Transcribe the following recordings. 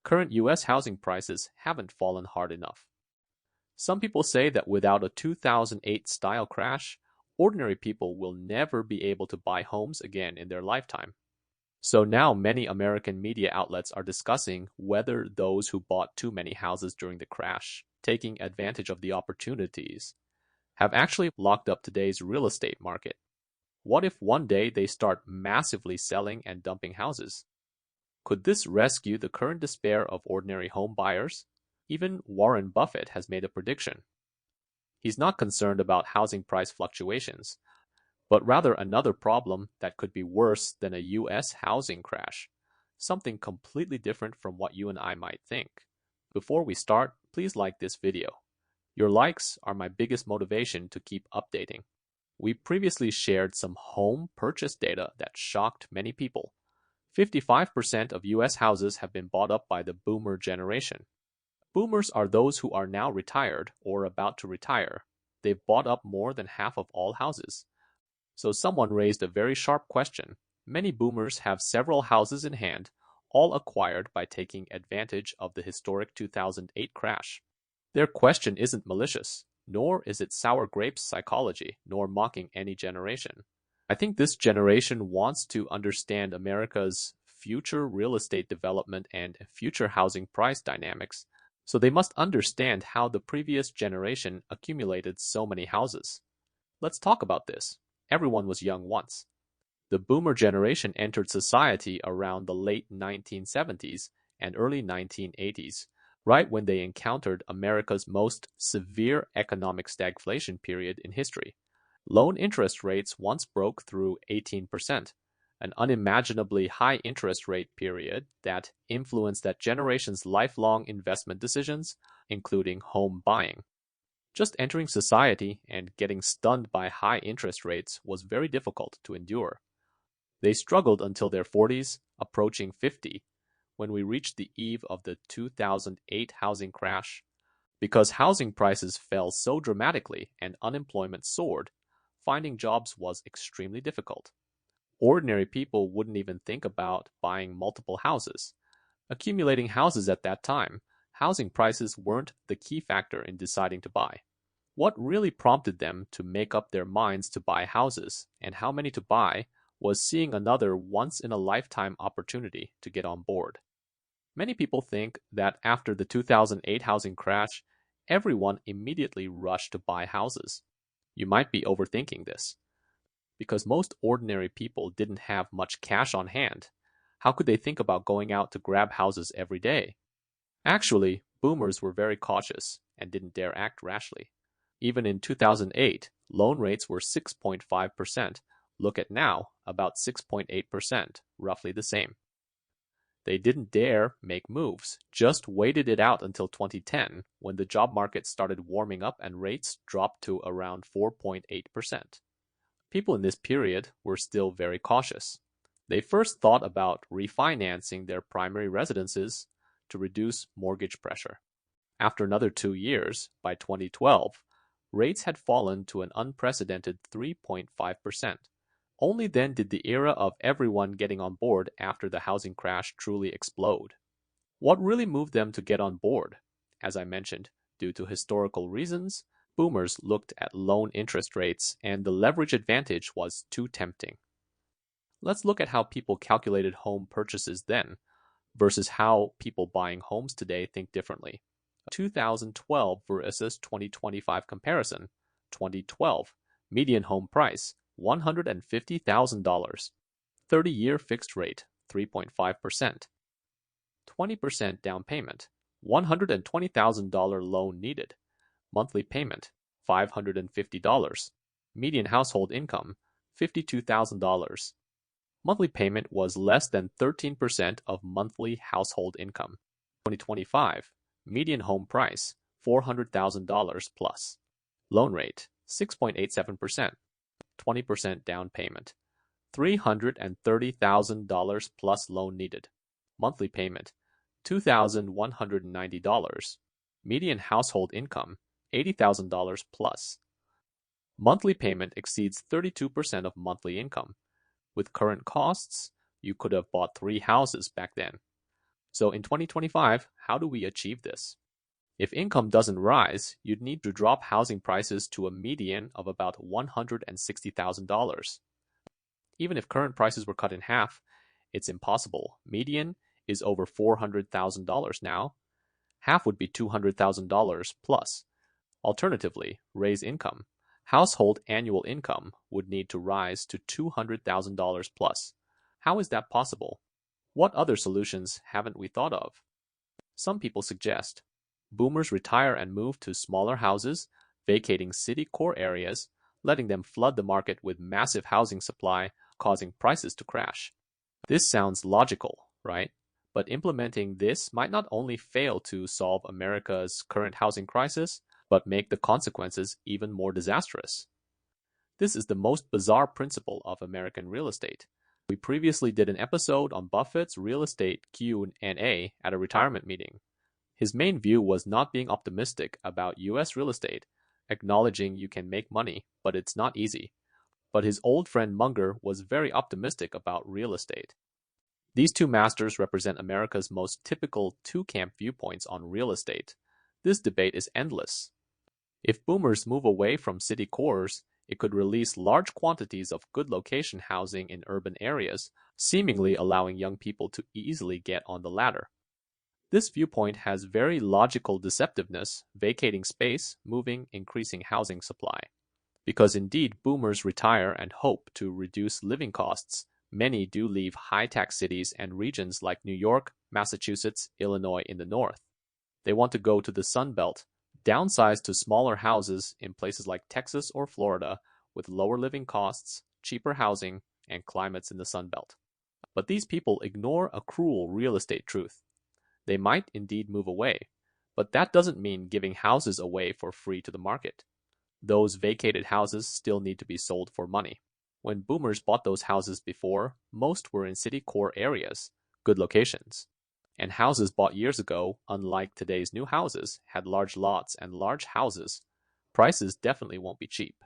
Current US housing prices haven't fallen hard enough. Some people say that without a 2008 style crash, ordinary people will never be able to buy homes again in their lifetime. So now many American media outlets are discussing whether those who bought too many houses during the crash, taking advantage of the opportunities, have actually locked up today's real estate market. What if one day they start massively selling and dumping houses? Could this rescue the current despair of ordinary home buyers? Even Warren Buffett has made a prediction. He's not concerned about housing price fluctuations, but rather another problem that could be worse than a US housing crash, something completely different from what you and I might think. Before we start, please like this video. Your likes are my biggest motivation to keep updating. We previously shared some home purchase data that shocked many people. 55% of US houses have been bought up by the boomer generation. Boomers are those who are now retired or about to retire. They've bought up more than half of all houses. So someone raised a very sharp question. Many boomers have several houses in hand, all acquired by taking advantage of the historic 2008 crash. Their question isn't malicious, nor is it sour grapes psychology, nor mocking any generation. I think this generation wants to understand America's future real estate development and future housing price dynamics, so they must understand how the previous generation accumulated so many houses. Let's talk about this. Everyone was young once. The boomer generation entered society around the late 1970s and early 1980s, right when they encountered America's most severe economic stagflation period in history. Loan interest rates once broke through 18%, an unimaginably high interest rate period that influenced that generation's lifelong investment decisions, including home buying. Just entering society and getting stunned by high interest rates was very difficult to endure. They struggled until their 40s, approaching 50, when we reached the eve of the 2008 housing crash. Because housing prices fell so dramatically and unemployment soared, finding jobs was extremely difficult. Ordinary people wouldn't even think about buying multiple houses. Accumulating houses at that time, housing prices weren't the key factor in deciding to buy. What really prompted them to make up their minds to buy houses and how many to buy was seeing another once-in-a-lifetime opportunity to get on board. Many people think that after the 2008 housing crash, everyone immediately rushed to buy houses. You might be overthinking this. Because most ordinary people didn't have much cash on hand, how could they think about going out to grab houses every day? Actually, boomers were very cautious and didn't dare act rashly. Even in 2008, loan rates were 6.5%. Look at now, about 6.8%, roughly the same. They didn't dare make moves, just waited it out until 2010, when the job market started warming up and rates dropped to around 4.8%. People in this period were still very cautious. They first thought about refinancing their primary residences to reduce mortgage pressure. After another 2 years, by 2012, rates had fallen to an unprecedented 3.5%. Only then did the era of everyone getting on board after the housing crash truly explode. What really moved them to get on board? As I mentioned, due to historical reasons, boomers looked at loan interest rates and the leverage advantage was too tempting. Let's look at how people calculated home purchases then versus how people buying homes today think differently. 2012 versus 2025 comparison. 2012, median home price, $150,000. 30-year fixed rate, 3.5%. 20% down payment, $120,000 loan needed. Monthly payment, $550. Median household income, $52,000. Monthly payment was less than 13% of monthly household income. 2025, median home price, $400,000 plus. Loan rate, 6.87%. 20% down payment. $330,000 plus loan needed. Monthly payment, $2,190. Median household income, $80,000 plus. Monthly payment exceeds 32% of monthly income. With current costs, you could have bought 3 houses back then. So in 2025, how do we achieve this? If income doesn't rise, you'd need to drop housing prices to a median of about $160,000. Even if current prices were cut in half, it's impossible. Median is over $400,000 now. Half would be $200,000 plus. Alternatively, raise income. Household annual income would need to rise to $200,000 plus. How is that possible? What other solutions haven't we thought of? Some people suggest boomers retire and move to smaller houses, vacating city core areas, letting them flood the market with massive housing supply, causing prices to crash. This sounds logical, right? But implementing this might not only fail to solve America's current housing crisis, but make the consequences even more disastrous. This is the most bizarre principle of American real estate. We previously did an episode on Buffett's real estate Q&A at a retirement meeting. His main view was not being optimistic about US real estate, acknowledging you can make money, but it's not easy. But his old friend Munger was very optimistic about real estate. These two masters represent America's most typical two-camp viewpoints on real estate. This debate is endless. If boomers move away from city cores, it could release large quantities of good location housing in urban areas, seemingly allowing young people to easily get on the ladder. This viewpoint has very logical deceptiveness, vacating space, moving, increasing housing supply. Because indeed boomers retire and hope to reduce living costs, many do leave high-tax cities and regions like New York, Massachusetts, Illinois in the north. They want to go to the Sun Belt, downsize to smaller houses in places like Texas or Florida with lower living costs, cheaper housing, and climates in the Sun Belt. But these people ignore a cruel real estate truth. They might indeed move away, but that doesn't mean giving houses away for free to the market. Those vacated houses still need to be sold for money. When boomers bought those houses before, most were in city core areas, good locations. And houses bought years ago, unlike today's new houses, had large lots and large houses. Prices definitely won't be cheap.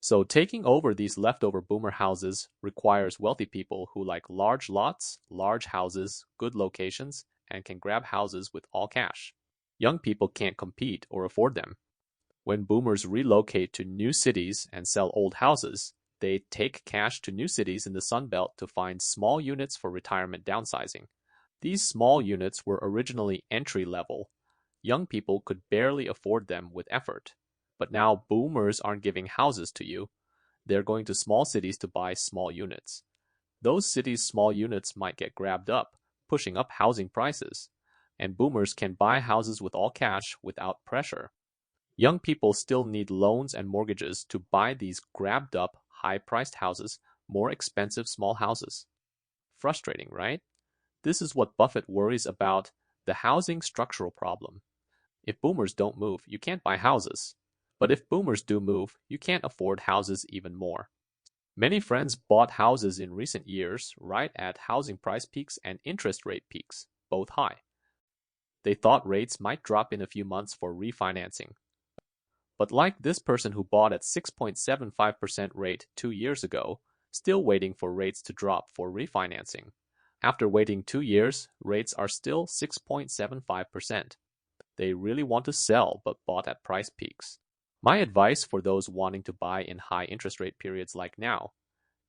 So taking over these leftover boomer houses requires wealthy people who like large lots, large houses, good locations, and can grab houses with all cash. Young people can't compete or afford them. When boomers relocate to new cities and sell old houses, they take cash to new cities in the Sun Belt to find small units for retirement downsizing. These small units were originally entry level. Young people could barely afford them with effort. But now boomers aren't giving houses to you. They're going to small cities to buy small units. Those cities' small units might get grabbed up, pushing up housing prices. And boomers can buy houses with all cash without pressure. Young people still need loans and mortgages to buy these grabbed up, high-priced houses, more expensive small houses. Frustrating, right? This is what Buffett worries about, the housing structural problem. If boomers don't move, you can't buy houses. But if boomers do move, you can't afford houses even more. Many friends bought houses in recent years right at housing price peaks and interest rate peaks, both high. They thought rates might drop in a few months for refinancing. But like this person who bought at 6.75% rate 2 years ago, still waiting for rates to drop for refinancing. After waiting 2 years, rates are still 6.75%. They really want to sell but bought at price peaks. My advice for those wanting to buy in high interest rate periods like now: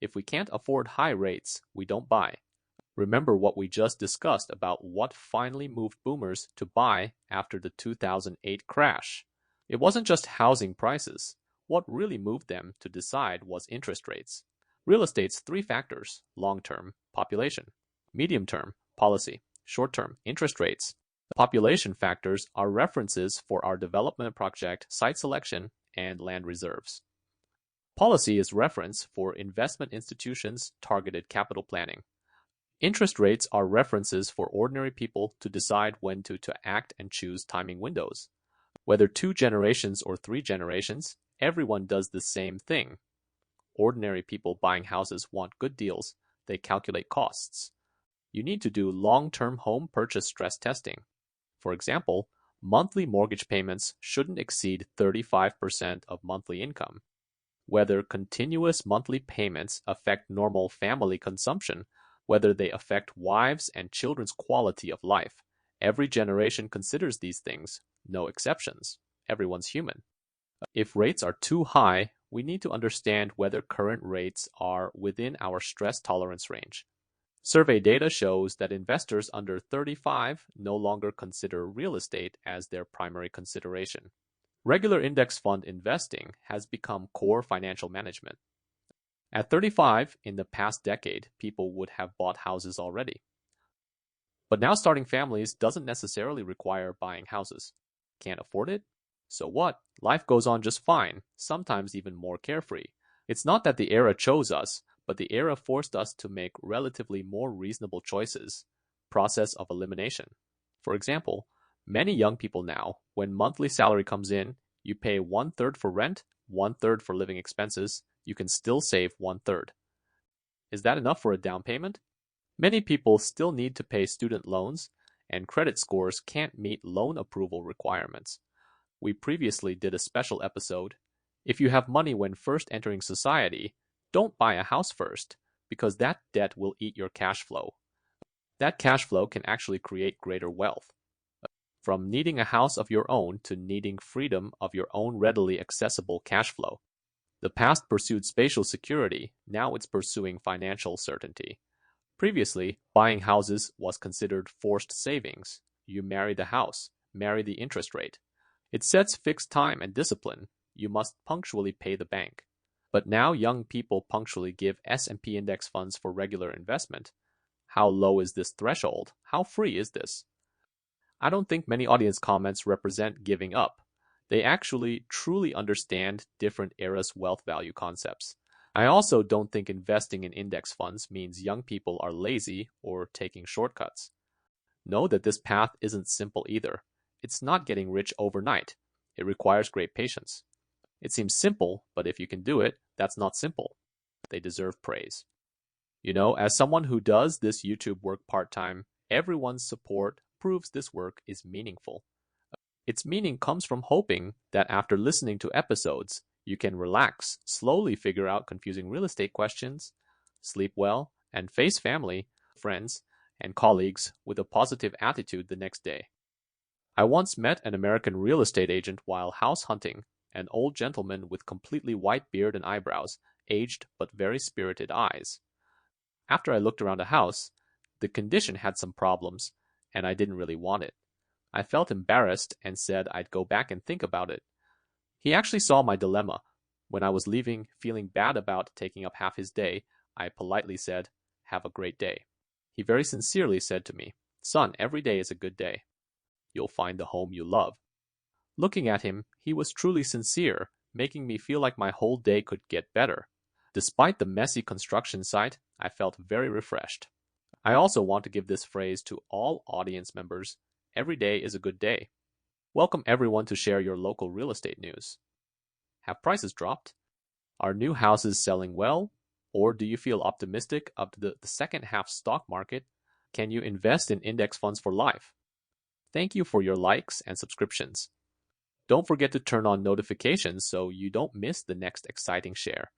if we can't afford high rates, we don't buy. Remember what we just discussed about what finally moved boomers to buy after the 2008 crash. It wasn't just housing prices. What really moved them to decide was interest rates. Real estate's three factors: long-term, population; medium-term, policy; short-term, interest rates. The population factors are references for our development project, site selection, and land reserves. Policy is reference for investment institutions' targeted capital planning. Interest rates are references for ordinary people to decide when to act and choose timing windows. Whether 2 generations or 3 generations, everyone does the same thing. Ordinary people buying houses want good deals. They calculate costs. You need to do long-term home purchase stress testing. For example, monthly mortgage payments shouldn't exceed 35% of monthly income. Whether continuous monthly payments affect normal family consumption whether they affect wives' and children's quality of life. Every generation considers these things, no exceptions. Everyone's human. If rates are too high, we need to understand whether current rates are within our stress tolerance range. Survey data shows that investors under 35 no longer consider real estate as their primary consideration. Regular index fund investing has become core financial management. At 35, in the past decade, people would have bought houses already. But now starting families doesn't necessarily require buying houses. Can't afford it? So what? Life goes on just fine, sometimes even more carefree. It's not that the era chose us, but the era forced us to make relatively more reasonable choices. Process of elimination. For example, many young people now, when monthly salary comes in, you pay 1/3 for rent, 1/3 for living expenses, you can still save 1/3. Is that enough for a down payment? Many people still need to pay student loans, and credit scores can't meet loan approval requirements. We previously did a special episode. If you have money when first entering society, don't buy a house first, because that debt will eat your cash flow. That cash flow can actually create greater wealth. From needing a house of your own to needing freedom of your own readily accessible cash flow. The past pursued spatial security, now it's pursuing financial certainty. Previously, buying houses was considered forced savings. You marry the house, marry the interest rate. It sets fixed time and discipline. You must punctually pay the bank. But now young people punctually give S&P index funds for regular investment. How low is this threshold? How free is this? I don't think many audience comments represent giving up. They actually truly understand different eras' wealth value concepts. I also don't think investing in index funds means young people are lazy or taking shortcuts. Know that this path isn't simple either. It's not getting rich overnight. It requires great patience. It seems simple, but if you can do it, that's not simple. They deserve praise. As someone who does this YouTube work part-time, everyone's support proves this work is meaningful. Its meaning comes from hoping that after listening to episodes, you can relax, slowly figure out confusing real estate questions, sleep well, and face family, friends, and colleagues with a positive attitude the next day. I once met an American real estate agent while house hunting, an old gentleman with completely white beard and eyebrows, aged but very spirited eyes. After I looked around the house, the condition had some problems, and I didn't really want it. I felt embarrassed and said I'd go back and think about it. He actually saw my dilemma. When I was leaving, feeling bad about taking up half his day, I politely said, "Have a great day." He very sincerely said to me, "Son, every day is a good day. You'll find the home you love." Looking at him, he was truly sincere, making me feel like my whole day could get better. Despite the messy construction site, I felt very refreshed. I also want to give this phrase to all audience members. Every day is a good day. Welcome everyone to share your local real estate news. Have prices dropped? Are new houses selling well? Or do you feel optimistic about the second half stock market? Can you invest in index funds for life? Thank you for your likes and subscriptions. Don't forget to turn on notifications so you don't miss the next exciting share.